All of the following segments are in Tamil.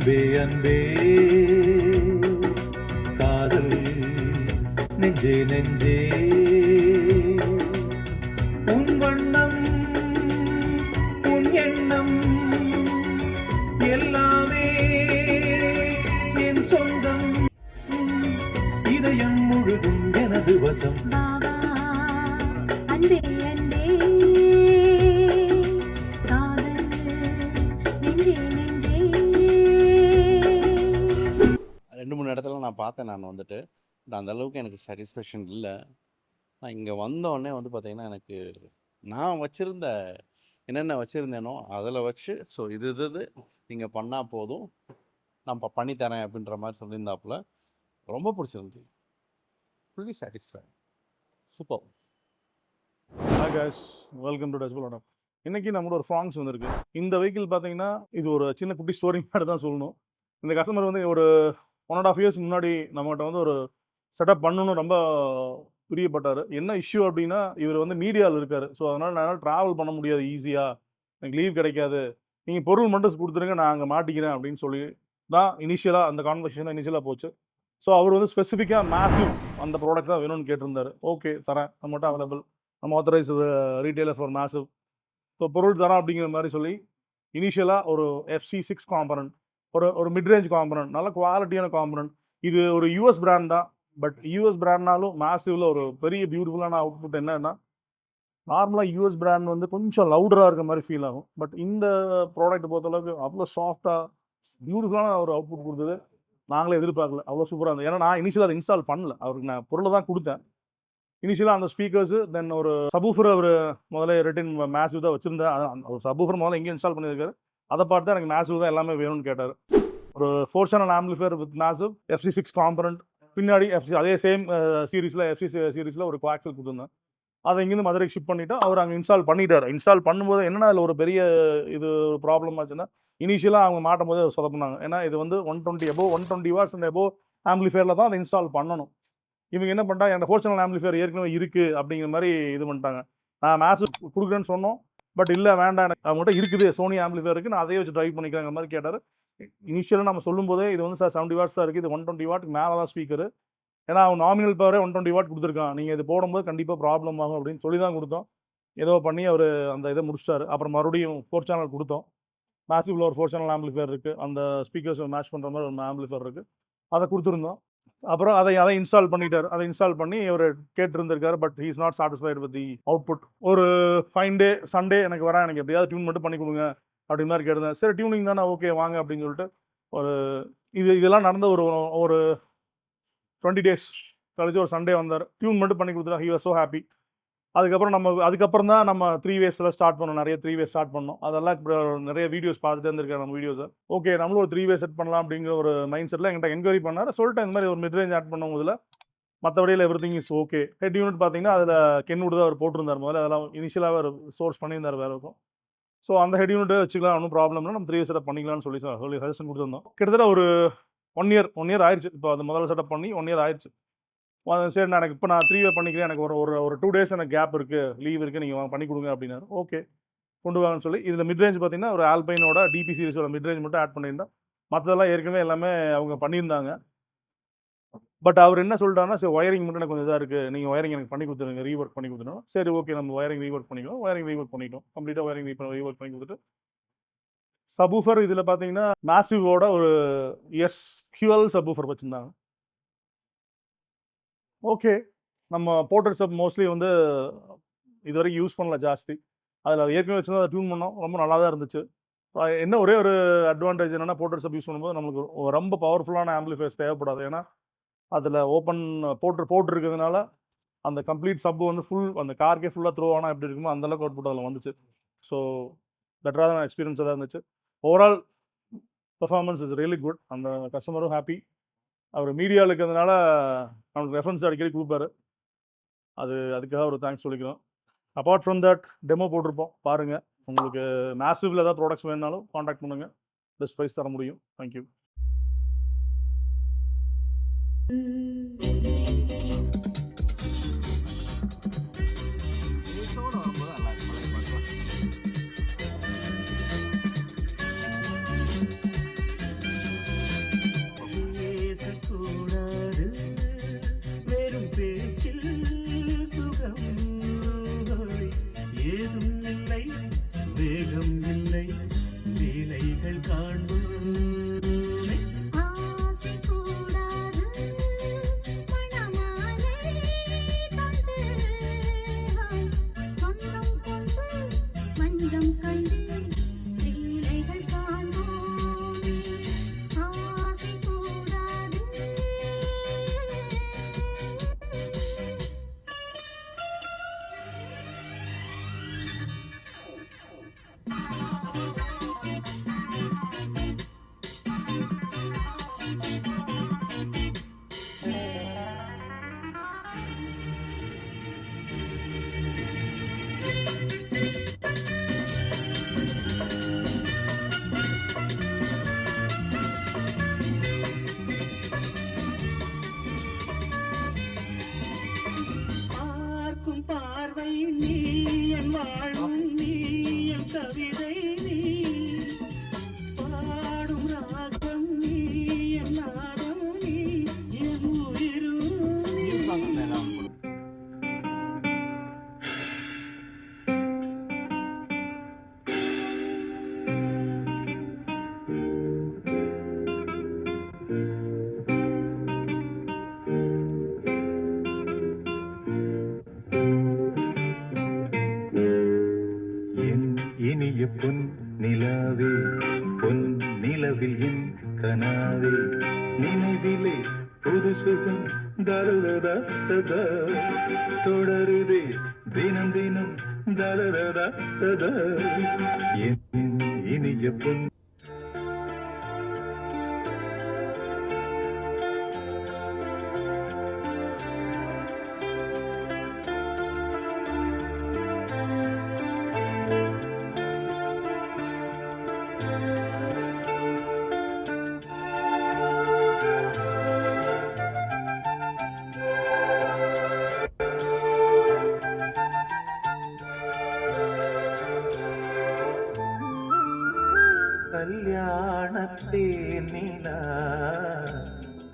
அன்பே அன்பே காதல் நெஞ்சே நெஞ்சே உன் வண்ணம் உன் எண்ணம் எல்லாமே என் சொந்தம் இதயம் முழுதும் எனது வசம் அன்பே அன்பே காதல் நெஞ்சே நெஞ்சே. 2-3 இடத்துல நான் பார்த்தேன். நான் வந்துட்டு அந்த அளவுக்கு எனக்கு சாட்டிஸ்ஃபேக்ஷன் இல்லை. நான் இங்கே வந்தோடனே வந்து பார்த்தீங்கன்னா எனக்கு நான் வச்சுருந்த என்னென்ன வச்சுருந்தேனோ அதில் வச்சு ஸோ இது நீங்கள் பண்ணால் போதும் நான் பண்ணித்தரேன் அப்படின்ற மாதிரி சொல்லியிருந்தாப்புல ரொம்ப பிடிச்சிருந்துச்சு. Fully satisfied. Super. Hi guys, welcome to டஸ்பல் ஆடம். இன்றைக்கி நம்மளோட ஒரு ஃபாங்ஸ் வந்திருக்கு. இந்த வெஹிக்கிள் பார்த்தீங்கன்னா இது ஒரு சின்ன குட்டி ஸ்டோரி மாதிரி தான் சொல்லணும். இந்த கஸ்டமர் வந்து ஒரு 1.5 years முன்னாடி நம்மகிட்ட வந்து ஒரு செட்டப் பண்ணணும்னு ரொம்ப பிரியப்பட்டார். என்ன இஷ்யூ அப்படின்னா இவர் வந்து மீடியாவில் இருக்கார். ஸோ அதனால் நான் ட்ராவல் பண்ண முடியாது ஈஸியாக, எனக்கு லீவ் கிடைக்காது, நீங்கள் பொருள் மட்டும் கொடுத்துருங்க நான் அங்கே மாட்டிக்கிறேன் அப்படின்னு சொல்லி தான் இனிஷியலாக அந்த கான்வர்சேஷன் தான் இனிஷியலாக போச்சு. ஸோ அவர் வந்து ஸ்பெசிஃபிக்காக மேசிவ் அந்த ப்ராடக்ட் தான் வேணும்னு கேட்டிருந்தார். ஓகே தரேன், நம்மகிட்ட அவைலபிள், நம்ம authorise retailer for massive, so பொருள் தரோம் அப்படிங்கிற மாதிரி சொல்லி இனிஷியலாக ஒரு FC6 காம்பனண்ட், ஒரு மிட்ரேஞ்ச் காம்பனண்ட், நல்ல குவாலிட்டியான காம்பனண்ட். இது ஒரு US பிராண்ட் தான். பட் US பிராண்ட்னாலும் மேசிவில் ஒரு பெரிய பியூட்டிஃபுல்லான அவுட்புட் என்னன்னா, நார்மலாக US பிராண்ட் வந்து கொஞ்சம் லவுடராக இருக்க மாதிரி ஃபீல் ஆகும். பட் இந்த ப்ராடக்ட் பொறுத்தளவுக்கு அவ்வளோ சாஃப்டாக பியூட்டிஃபுல்லான ஒரு அவுட்புட் கொடுத்தது. நாங்களே எதிர்பார்க்கல, அவ்வளோ சூப்பராக இருந்தது. ஏன்னா நான் இனிஷியலாக அதை இன்ஸ்டால் பண்ணல, அவருக்கு நான் பொருளை தான் கொடுத்தேன். இனிஷியலாக அந்த ஸ்பீக்கர்ஸு, தென் ஒரு சபூஃபர் அவர் முதல்ல ரிட்டன் மேசிவ் தான் வச்சுருந்தேன். ஒரு சபூஃபர் முதல்ல எங்கே இன்ஸ்டால் பண்ணியிருக்காரு, அதை பார்த்து தான் எனக்கு மேசிவ் தான் எல்லாமே வேணும்னு கேட்டார். ஒரு 4 channel amplifier with massive, FC6 component, பின்னாடி அதே சேம் சீரீஸில் FC சீரீஸில் ஒரு கோஆக்சல் கொடுத்துருந்தேன். அதை இங்கேருந்து மதுரைக்கு ஷிப் பண்ணிவிட்டு அவர் அங்கே இன்ஸ்டால் பண்ணிட்டார். இன்ஸ்டால் பண்ணும்போது என்னென்னா அதில் ஒரு பெரிய இது ஒரு ப்ராப்ளம் ஆச்சுன்னா, இனிஷியலாக அவங்க மாட்டும் போது சொதப்பினாங்க. ஏன்னா இது வந்து 120 watts அண்ட் எபோவ் ஆம்பிளிஃபையரில் தான் அதை இன்ஸ்டால் பண்ணணும். இவங்க என்ன பண்ணிட்டாங்க, எனக்கு 4 channel ஆம்பிளிஃபையர் ஏற்கனவே இருக்குது அப்படிங்கிற மாதிரி இது பண்ணிட்டாங்க. நான் மேசிவ் கொடுக்குறேன்னு சொன்னோம், பட் இல்லை வேண்டாம், எனக்கு அவங்ககிட்ட இருக்குது சோனி ஆம்பிளிஃபையர் இருக்குது, நான் அதையே வச்சு ட்ரைவ் பண்ணிக்கிறேங்கிற மாதிரி கேட்டார். இனிஷியலாக நம்ம சொல்லும்போதே இது வந்து சார் 70 watts தான் இருக்குது, இது 120 watt மேலே தான் ஸ்பீக்கரு, ஏன்னா அவன் நாமினல் பவரே 120 watt கொடுத்துருக்கான், நீங்கள் இது போடும்போது கண்டிப்பாக ப்ராப்ளம் ஆகும் அப்படின்னு சொல்லி தான் கொடுத்தோம். ஏதோ பண்ணி அவர் அந்த இதை முடிச்சிட்டாரு. அப்புறம் மறுபடியும் 4 channel கொடுத்தோம். மேசிவில் ஒரு 4 channel ஆம்பிளிஃபையர் இருக்குது, அந்த ஸ்பீக்கர்ஸ் மேட்ச் பண்ணுற மாதிரி ஒரு ஆம்பிளிஃபையர் இருக்குது, அதை கொடுத்துருந்தோம். அப்புறம் அதை இன்ஸ்டால் பண்ணிட்டார். அதை இன்ஸ்டால் பண்ணி அவர் கேட்டிருந்திருக்காரு. But he is not satisfied with the output. ஒரு ஃபைன் டே சண்டே எனக்கு வரேன், எனக்கு எப்படியாவது டியூன் மட்டும் பண்ணி கொடுங்க அப்படி மாதிரி கேட்டிருந்தேன். சரி டியூனிங் தானே, ஓகே வாங்க அப்படின்னு சொல்லிட்டு ஒரு இதெல்லாம் நடந்த ஒரு 20 days கழிச்சு ஒரு சண்டே வந்தார். டியூன் மட்டும் பண்ணி கொடுத்துட்டா. He was so happy. அதுக்கப்புறம் தான் நம்ம 3 ways ஸ்டார்ட் பண்ணோம். நிறைய 3 ways ஸ்டார்ட் பண்ணோம். அதெல்லாம் நிறைய வீடியோஸ் பார்த்துட்டு இருந்திருக்காரு நம்ம வீடியோஸை. ஓகே நம்மளும் ஒரு 3 way செட் பண்ணலாம் அப்படிங்கிற ஒரு மைண்ட் செட்டில் என்கிட்ட என்கொயரி பண்ணார். சொல்லிட்டு இந்த மாதிரி ஒரு மிட்ரேஞ்ச் ஆட் பண்ணும்போதில் மற்றபடியில் everything is okay. Head unit பார்த்தீங்கன்னா அதில் கென்வுட் தான் அவர் போட்டிருந்தார் முதல்ல. அதெல்லாம் இனிஷியலாக அவர் சோர்ஸ் பண்ணியிருந்தார் வேறு இருக்கும். ஸோ அந்த ஹெட் யூனிட்டை வச்சுக்கலாம், ஒன்றும் ப்ராப்ளம் இல்லை, நம்ம 3 way செட்டப் பண்ணிக்கலாம்னு சொல்லி சஜஷன் கொடுத்துருந்தோம். கிட்டத்தட்ட ஒரு 1 year ஆயிடுச்சு. இப்போ அது முதல்ல செட்டப் பண்ணி 1 year ஆயிடுச்சு. சரி நான் இப்போ நான் 3 way பண்ணிக்கிறேன், எனக்கு ஒரு 2 days எனக்கு கேப் இருக்குது, லீவ் இருக்குது, நீங்கள் பண்ணி கொடுங்க அப்படின்னாரு. ஓகே கொண்டு வாங்கன்னு சொல்லி இதில் மிட்ரேஞ்ச் பார்த்தீங்கன்னா ஒரு ஆல்பைனோட DP சீரிஸோட மிட்ரேஞ்ச் மட்டும் ஆட் பண்ணியிருந்தேன். மற்றதெல்லாம் ஏற்கனவே எல்லாமே அவங்க பண்ணியிருந்தாங்க. பட் அவர் என்ன சொல்லிட்டாருன்னா, சரி ஒயரிங் மட்டும் எனக்கு கொஞ்சம் இதாக இருக்குது, நீங்கள் ஒயரிங் எனக்கு பண்ணி கொடுத்துருங்க, ரீஒர்க் பண்ணி கொடுத்துருங்க. சரி ஓகே நம்ம ஒயரிங் ரீஒர்க் பண்ணிக்கலாம். ஒயரிங் ரீஒர்க் பண்ணிட்டோம், கம்ப்ளீட்டாக ஒயரிங் ரீஒர்க் பண்ணி கொடுத்துட்டு சபூஃபர் இதில் பார்த்தீங்கன்னா மேசிவோட ஒரு SQL சபூஃபர் வச்சுருந்தாங்க. ஓகே நம்ம போர்ட்டர் சப் மோஸ்ட்லி வந்து இது வரைக்கும் யூஸ் பண்ணல ஜாஸ்தி. அதில் ஏற்கனவே வச்சு அதை டியூன் பண்ணோம், ரொம்ப நல்லா தான் இருந்துச்சு. என்ன ஒரே ஒரு அட்வான்டேஜ் என்னென்னா, போர்ட்டர் சப் யூஸ் பண்ணும்போது நம்மளுக்கு ரொம்ப பவர்ஃபுல்லான ஆம்பிளிஃபையர்ஸ் தேவைப்படாது. ஏன்னா அதில் ஓப்பன் போர்ட்டர் இருக்கிறதுனால அந்த கம்ப்ளீட் சப்பு வந்து ஃபுல் அந்த கார்க்கே ஃபுல்லாக த்ரோ ஆனால் எப்படி இருக்குமோ அந்தளவுக்கு அவுட்புட் அதில் வந்துச்சு. ஸோ பெட்டராக தான் எக்ஸ்பீரியன்ஸாக தான் இருந்துச்சு. Overall performance is really good. அந்த கஸ்டமரும் ஹாப்பி. அவர் மீடியாவில் இருக்கிறதுனால நம்மளுக்கு ரெஃபரன்ஸ் அடிக்கடி கொடுப்பாரு. அதுக்காக ஒரு தேங்க்ஸ் சொல்லிக்கிறோம். அப்பார்ட் ஃப்ரம் தட் டெமோ போட்டிருப்போம், பாருங்கள். உங்களுக்கு மேசிவில் ஏதாவது ப்ராடக்ட்ஸ் வேணுனாலும் காண்டாக்ட் பண்ணுங்கள், பெஸ்ட் ப்ரைஸ் தர முடியும். தேங்க்யூ. ராகம் இல்லை லீலைகள் காண்போமே ஆசை கூடாது மணமாலை தந்து சொந்தம் கொண்டு மஞ்சம் கண்டு லீலைகள் காண்போமே ஆசை கூடாது பார்க்கும் பார்வை நீ என் வாழும் நீ என் கவிதை நீ பாடும் ராகம் நீ என் நாதம் நீ என் உயிரும் நீ. என் இனிய பொன் நிலாவே பொன் நிலவில் என் கனாவே நினைவிலே புது சுகம் தருதா தொடருதே தினம் தினம் தருதா என் இனிய பொன் கல்யாணத்தே நிலா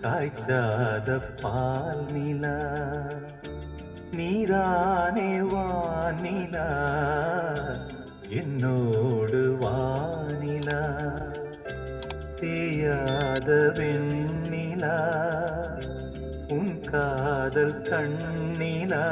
காய்ச்சாத பால் நிலா நீதானே வானிலா என்னோடு வானிலா தேயாத வெண்ணிலா உன் காதல் கண்ணிலா